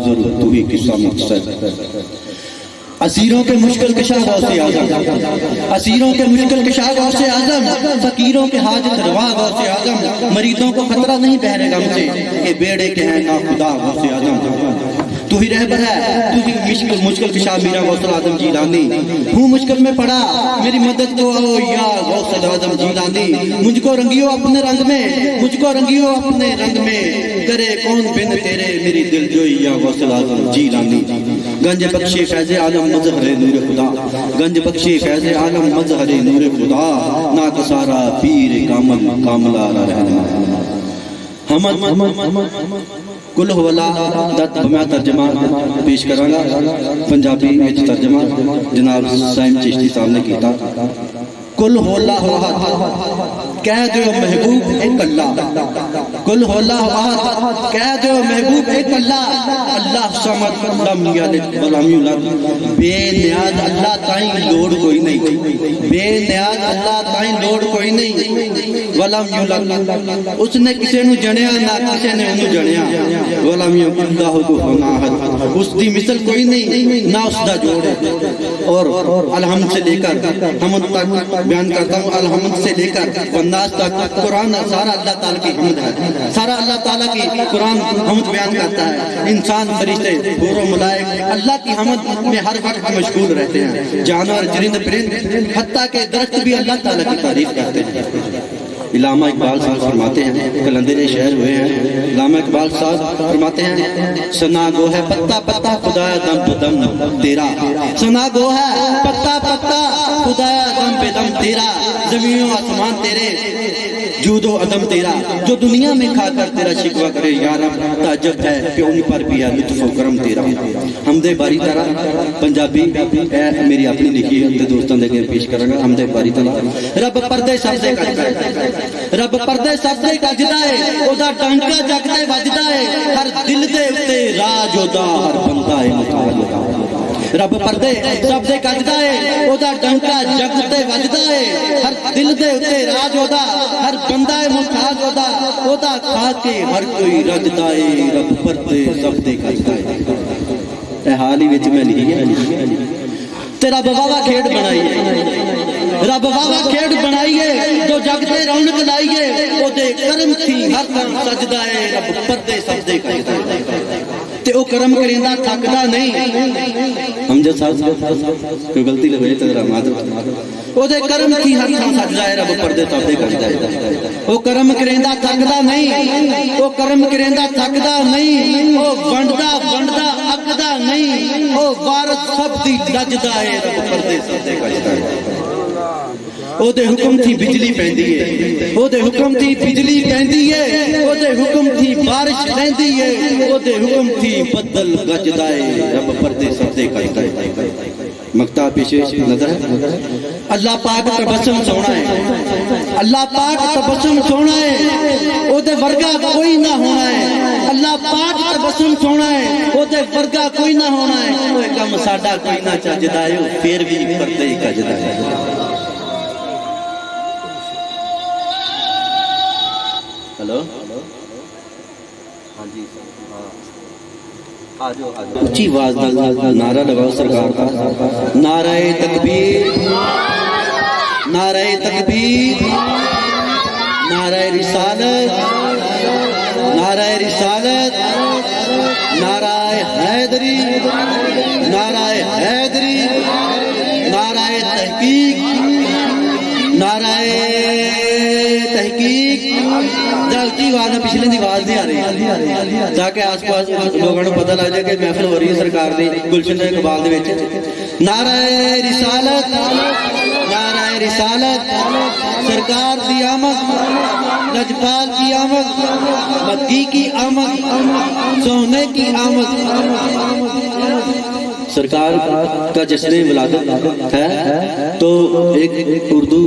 منظر تو ہی قصہ مختصر اسیروں کے مشکل کشا غوث اعظم اسیروں کے مشکل کشا غوث اعظم فقیروں کے حاجت روا غوث اعظم مریضوں کو خطرہ نہیں بہر غم سے کہ بیڑے کے ہیں نا خدا غوث اعظم تو ہی رہبر ہے تو ہی مشکل کشا میرا غوث اعظم جیلانی ہوں مشکل میں پڑا میری مدد کو آؤ یا غوث اعظم جیلانی مجھ کو رنگیو اپنے رنگ میں مجھ کو رنگیو اپنے رنگ میں کرے کون بن تیرے میری دل جوئی یا غوث اعظم جیلانی گنج بخشی فیض عالم مظہر نور خدا گنج بخشی فیض عالم مظہر نور خدا ناک سارا پیر کامل کاملہ رہنا حمد کل ہولا دت میں ترجمہ پیش کروں گا پنجابی میں ترجمہ جناب سائم چشتی صاحب نے کیتا کل ہولا احد کہہ دو محبوب ایک اللہ کل ہولا احد کہہ دو محبوب ایک اللہ اللہ صمد لم یلد ولم یولد بے نیاز اللہ تائیں لوڑ کوئی نہیں بے نیاز اللہ تائیں لوڑ کوئی نہیں ولم یولد اس نے کسے نو جنیا نہ کسے نے انہوں جنیا ولم یکن اللہ کو احد اس دی مثل کوئی نہیں نہ اس دا جوڑے اور الحمد سے لے کر حمد تک بیان کرتا ہوں الحمد سے لے کر والناس تک قرآن سارا اللہ تعالیٰ کی حمد ہے سارا اللہ تعالیٰ کی قرآن حمد بیان کرتا ہے انسان فرشتے حور و ملائک اللہ کی حمد میں ہر وقت مشغول رہتے ہیں جانور جرند پرند حتیٰ کہ درخت بھی اللہ تعالیٰ کی تعریف کرتے ہیں علامہ اقبال صاحب فرماتے ہیں کلندر شہر ہوئے ہیں علامہ اقبال صاحب فرماتے ہیں سنا گو ہے پتا پتا خدایا دم بدم تیرا سنا گو ہے پتا پتا خدایا دم بدم تیرا زمین و آسمان تیرے جود و عدم تیرا جو دنیا میں کھا کر تیرا شکوہ کرے یا رب تعجب ہے کہ ان پر بھی ہے لطف و کرم تیرا حمد باری تعالیٰ پنجابی میری اپنی لکھی ہے دوستوں دے پیش کروں گا حمد باری تعالیٰ رب پردے سبزے کجدہ رب پردے سبزے کجدہ ہے او دا ٹانکا جگدے وجدہ ہے ہر دل دے اتے راج او دا ہر بندہ ہے مطالعہ رب پردے سبزے کجدہ ہے او دا ٹانکا جگدے وجدہ ہے ہر دل دے اتے راج او دا ہر بندہ محتاج او دا کھا کے ہر کوئی رجدہ ہے رب پردے سبزے کجدہ ہے اے حالی وچ میں نہیں ہے تیرا بابا کھیڑ بنائیے رب واوا کھیڑ بنائیے جو جگتے رونق لائیے او دے کرم تھی ہر طرف سجدہ ہے رب پردے سجدے کجدہ ہے تے او کرم کریندہ تھکدا نہیں ہم جو صاحب کوئی غلطی لگے تو ذرا معذرت او دے کرم تھی ہر طرف سجدہ ہے رب پردے سجدے کجدہ ہے او کرم کریندہ تھکدا نہیں او کرم کریندہ تھکدا نہیں او ونڈدا ونڈدا اکدا نہیں او وارث سب دی لجدا ہے رب پردے سجدے کجدہ ہے او دے حکم تھی بجلی پہندی ہے او دے حکم تھی بجلی پہندی ہے او دے حکم تھی بارش پہندی ہے او دے حکم تھی بدل گجدہ ہے رب پردے سبزے کجدہ ہے مقطع پیشے نظر ہے اللہ پاک تبسم سونا ہے اللہ پاک تبسم سونا ہے او دے ورگا کوئی نہ ہونا ہے اللہ پاک تبسم سونا ہے او دے ورگا کوئی نہ ہونا ہے کوئی کم ساڈا کوئی نہ چجدا ہے پھر بھی پردے کجدہ ہے ہلو ہاں جی اچھی آواز نعرہ لگاؤ سرکار کا نعرہ تکبیر نعرہ تکبیر نعرہ رسالت نعرہ رسالت نعرہ حیدری نعرہ حیدری نعرہ تحقیق نعرہ تحقیق جلتی آواز ہے پچھلے دی آواز نہیں آ رہی تاکہ آس پاس لوگوں کو پتہ لگ جائے کہ محفل ہو رہی ہے سرکار دی گلشن اقبال دے وچ نعرہ رسالت نعرہ رسالت سرکار دی آمد لجپال کی آمد مکی کی آمد سونے کی آمد سرکار کا جشن ولادت ہے تو ایک اردو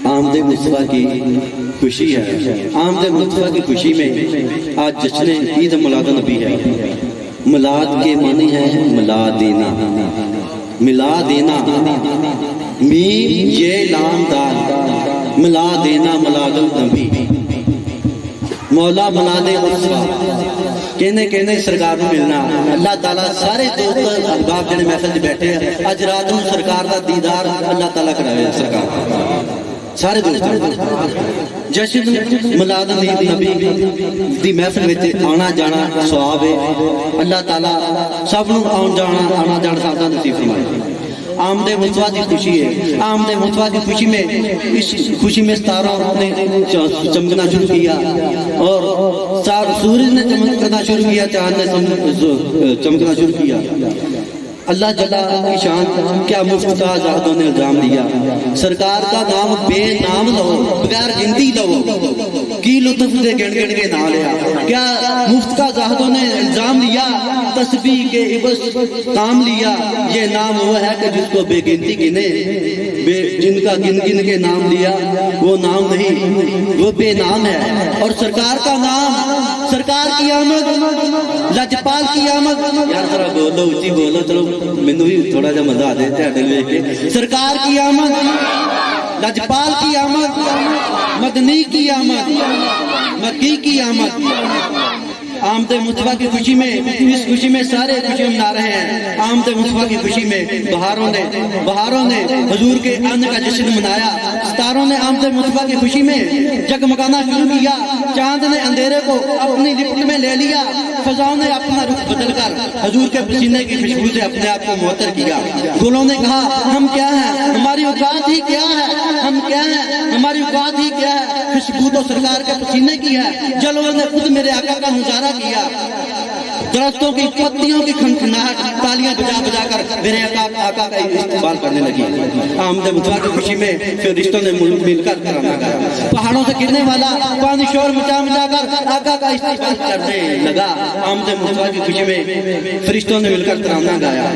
آمد مصطفیٰ کی خوشی ہے آمد مصطفیٰ کی خوشی میں آج جشن عید میلاد نبی ہے میلاد کے معنی ہے ملا دینا ملا دینا میم یہ لام دال ملا دینا میلاد النبی مولا بنا دے رسوا کہنے کہنے سرکار نو ملنا اللہ تعالیٰ سارے دوست احباب جڑے محفل وچ بیٹھے ہیں اج رات نو سرکار دا دیدار اللہ تعالیٰ کراوے سرکار سارے دوست جشن میلاد نبی دی محفل وچ آنا جانا ثواب ہے اللہ تعالیٰ سب نو آنا جانا سب دا نصیب فرمائے آمد مصطفیٰ کی خوشی ہے آمد مصطفیٰ کی خوشی میں اس خوشی میں ستاروں نے چمکنا شروع کیا اور سورج نے چمکنا شروع کیا چاند نے چمکنا شروع کیا اللہ جلا کی شان کیا مفت کا آزادوں نے الزام دیا سرکار کا نام بے نام لو بغیر گنتی لو کی لطف سے گن گن کے نام لیا کیا مفت کا آزادوں نے الزام دیا تسبیح کے عبس کام لیا یہ نام وہ ہے کہ جس کو بے گنتی گنے جن کا گن گن کے نام لیا وہ نام نہیں وہ بے نام ہے اور سرکار کا نام سرکار کی آمد لجپال کی آمد یار ذرا بولو اچھی بولو چلو مینوں بھی تھوڑا جا مزہ آ جائے تہاڈے ویکھ کے سرکار کی آمد لجپال کی آمد مدنی کی آمد مکی کی آمد آمد مصطفیٰ کی خوشی میں اس خوشی میں سارے خوشی منا رہے ہیں آمد مصطفیٰ کی خوشی میں بہاروں نے حضور کے آنے کا جشن منایا ستاروں نے آمد مصطفیٰ کی خوشی میں جگمگانا شروع کیا چاند نے اندھیرے کو اپنی لپٹ میں لے لیا فضاؤں نے اپنا رخ بدل کر حضور کے پسینے کی خوشبو سے اپنے آپ کو معطر کیا گلوں نے کہا ہم کیا ہیں ہماری اوقات ہی کیا ہے ہم کیا ہیں ہماری اوقات ہی کیا ہے خوشبو تو سرکار کے پسینے کی ہے جلووں نے خود میرے آقا کا نظارہ کیا درختوں کی پتیوں کی کھنکھناہٹ تالیاں بجا بجا کر میرے آقا کا استقبال کرنے لگی آمد مصطفیٰ کی خوشی میں پھر رشتوں نے مل کر ترانہ گایا پہاڑوں سے گرنے والا پانی شور مچا مچا کر آقا کا استقبال کرنے لگا آمد مصطفیٰ کی خوشی میں فرشتوں نے مل کر ترانہ گایا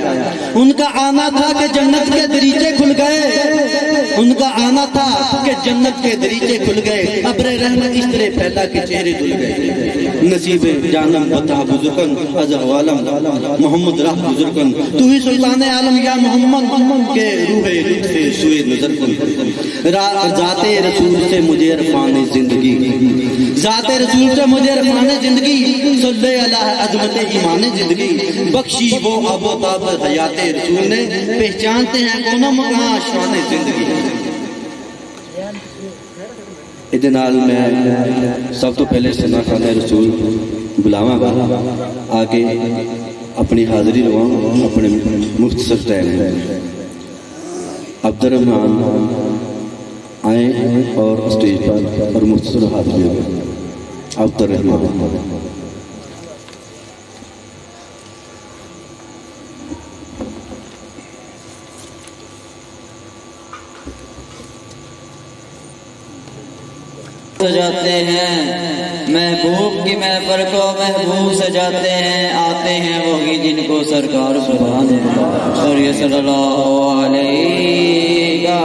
ان کا آنا تھا کہ جنت کے دریچے کھل گئے ان کا آنا تھا کہ جنت کے دریچے کھل گئے ابر رحمت اس طرح پھیلا کے چہرے دھل گئے نصیب جانم بتا بزرگن ازر والم محمد راہ بزرگن تو ہی سلطان عالم یا محمد کے روح لطف سوئے نظر کن ذات رسول سے مجھے عرفان زندگی ذات رسول سے مجھے عرفان زندگی صلی اللہ عظمت ایمان زندگی بخشی وہ اب و تاب حیات رسول نے پہچانتے ہیں کونوں مقام شان زندگی ادنال میں سب تو پہلے سنا خانہ رسول بلاواں گا آگے اپنی حاضری لواں اپنے مختصر ٹائم عبد الرحمن آئیں اور اسٹیج پر اور مختصر حاضری ہوگا عبد الرحمن سجاتے ہیں محبوب کی محفل کو محبوب سجاتے ہیں آتے ہیں وہی جن کو سرکار سبحان اللہ اور یہ صلی اللہ علیہ یا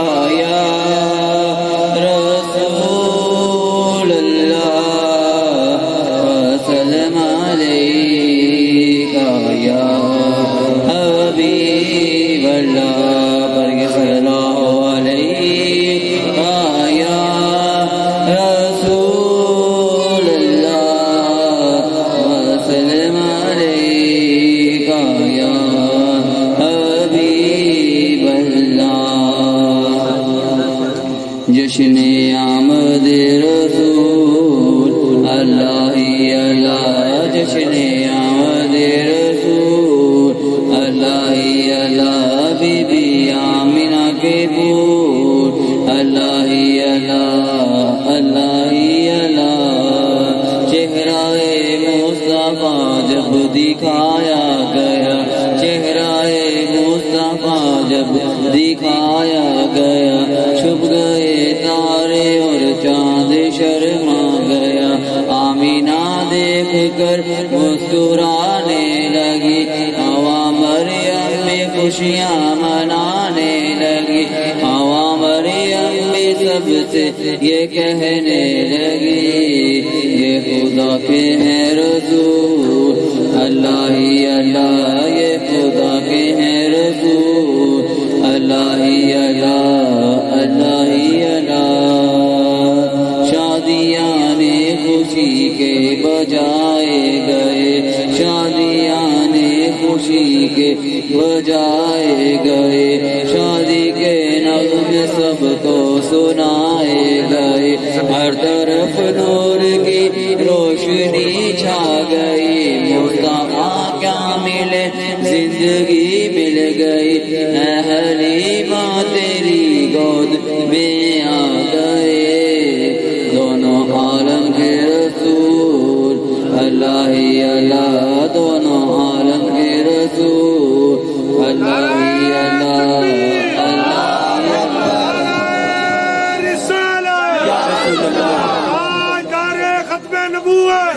رسول اللہ وسلم علیہ یا حبیب اللہ پر یہ صلی اللہ علیہ یا جشن آمد رسول اللہ ہی اللہ جشن آمد رسول اللہ ہی اللہ بی بی آمنہ کے پور اللہ ہی اللہ اللہ ہی اللہ چہرہ مصطفیٰ جب دکھایا گیا چہرہ مصطفیٰ جب دکھایا گیا چھپ گئے تارے اور چاند شرما گیا آمینہ دیکھ کر مسکرانے لگی ہوا مریم میں خوشیاں منانے لگی ہوا مریم میں سب سے یہ کہنے لگی یہ خدا کے ہیں رسول اللہ ہی اللہ یہ خدا کے ہیں رسول اللہ ہی اللہ اللہ ہی اللہ شادیاں نے خوشی کے بجائے گئے شادیاں خوشی کے بجائے گئے شادی کے نغم سب کو سنائے گئے ہر طرف نور کی روشنی چھا گئی مصطفیٰ کیا ملے زندگی مل گئی اے حلیمہ تیری گود میں آ گئے دونوں عالم کے رسول اللہ ہی اللہ دونوں عالم کے رسول اللہ ہی اللہ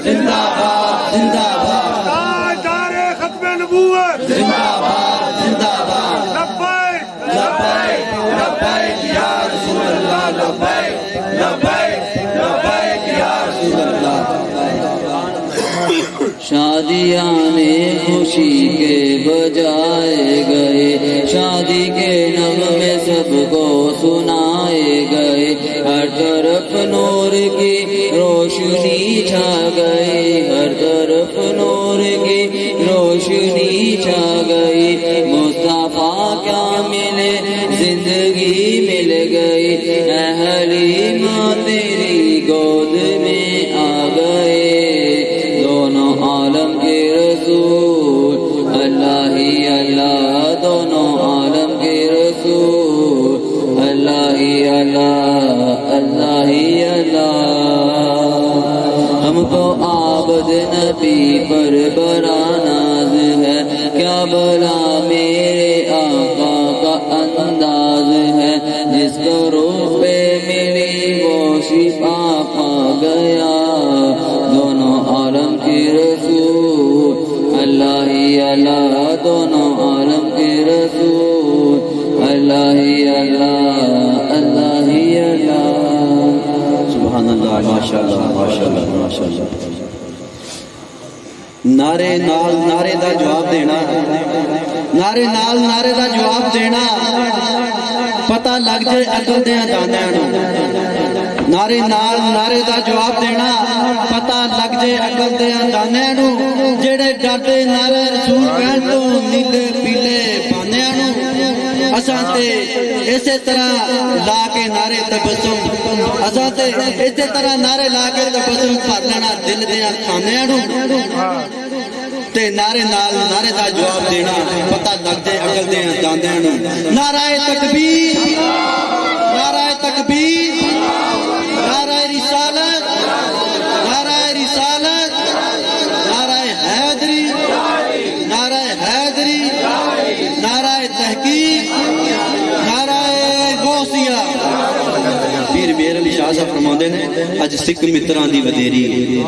زندہ باد زندہ باد تاجدار ختم نبوت زندہ باد زندہ باد لبیک لبیک لبیک یا رسول اللہ لبیک لبیک لبیک یا رسول اللہ شادیاں خوشی کے بجائے گئے شادی کے نغمے سب کو سنائے گئے ہر طرف نور کی روشنی چھا گئی ہر طرف نور کی روشنی چھا گئی مصطفیٰ کیا ملے زندگی مل گئی اے حلیمہ تیری گود میں آ گئے دونوں عالم کے رسول اللہ ہی اللہ دونوں عالم کے رسول اللہ ہی اللہ اللہ ہی اللہ ہم کو عابد نبی پر بڑا ناز ہے کیا بلا میرے آقا کا انداز ہے جس کو روح پہ ملی وہ شفا پا گیا دونوں عالم کے رسول اللہ ہی اللہ دونوں عالم کے رسول اللہ ہی اللہ اللہ ہی اللہ سبحان اللہ ماشاءاللہ ماشاءاللہ ماشاءاللہ نعرے نال نعرے دا جواب دینا نعرے نال نعرے دا جواب دینا پتہ لگ جائے عقل دیاں دانیاں نوں نعرے نال نعرے دا جواب دینا پتہ لگ جائے عقل دیاں دانیاں نوں جڑے ڈردے نعرے رسول کہن تو نیلے پیلے بانیاں نوں اساں تے اسی طرح لا کے نعرے تبسم اساں تے اسی طرح نعرے لا کے تبسم بھر لینا دل دیاں کھانیاں نوں تے نعرے نال نعرے دا جواب دینا پتہ لگ جائے عقل دیاں داندیاں نوں نعرہ تکبیر نعرہ تکبیر نعرہ رسالت نعرہ رسالت نعرہ حیدری نعرہ حیدری نعرہ تحقیق نعرہ غوثیہ پیر میر علی شاہ صاحب فرماندے نے اج سکھ متراں دی ودیری ہے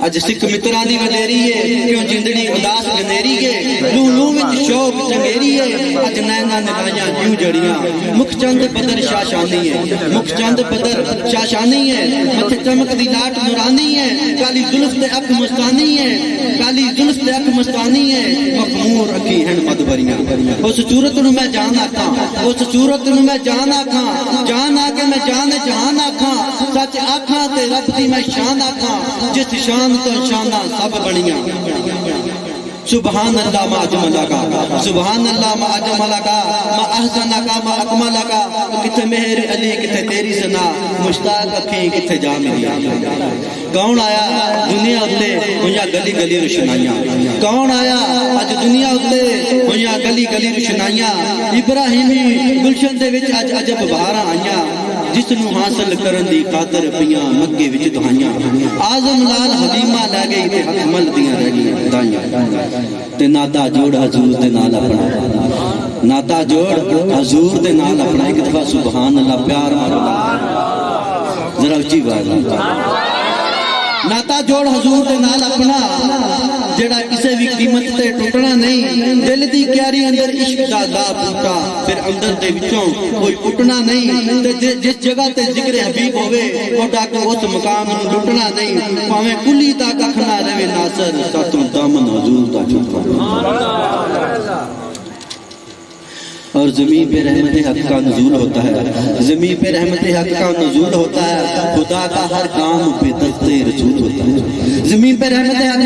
اج سکھ متراں دی ودیری ہے کیوں جندڑی اداس گنیری ہے لو لو وچ شوق چنگیری ہے اج نینا نگاہاں کیوں جڑیاں مکھ چند بدر شاشانی ہے مکھ چند بدر شاشانی ہے متھے چمک دی لاٹ نورانی ہے کالی زلف تے اکھ مستانی ہے کالی زلف تے اکھ مستانی ہے مخمور اکھی ہیں مدبریاں اس صورت نو میں جان آکھاں اس صورت نو میں جان آکھاں جان آ کے میں جان جہان آکھاں سچ آکھاں تے رب دی میں شان آکھاں جس شان تو شاناں سب بنیاں سبحان اللہ ما اجملہ کا سبحان اللہ ما اجملہ کا ما احسنہ کا ما اکملہ کا کتھے مہر علی کتھے تیری سنا مشتاق اکھیں کتھے جا ملی کون آیا دنیا اتے ہویاں گلی گلی روشنائیاں کون آیا اج دنیا اتے ہویاں گلی گلی روشنائیاں ابراہیمی گلشن دے وچ اج عجب بہاراں آئیاں جس نو حاصل کرن دی خاطر پیاں مکے وچ دہائیاں اعظم لال حلیمہ لے گئی تے حق مل دیاں رہ گئی دائیاں تے ناتا جوڑ حضور دے نال اپنا ناتا جوڑ حضور دے نال اپنا ایک دفعہ سبحان اللہ پیار مارو ذرا اچھی بات ناتا جوڑ حضور دے نال اپنا جڑا کسے بھی قیمت تے ٹوٹنا نہیں دل دی کیاری اندر عشق دا لا پھوٹا پھر اندر دے وچوں کوئی پٹنا نہیں تے جس جگہ تے ذکر حبیب ہوئے اوڈا کو اس مقام نو لٹنا نہیں پاویں کلی دا ککھ نہ رہے ناصر ساتوں دامن حضور دا چھپا اور زمین پہ رحمت حق کا نزول ہوتا ہے، زمین پہ رحمت حق کا نزول ہوتا ہے، خدا کا ہر کام پہ دست رسول ہوتا ہے، زمین پہ رحمت حق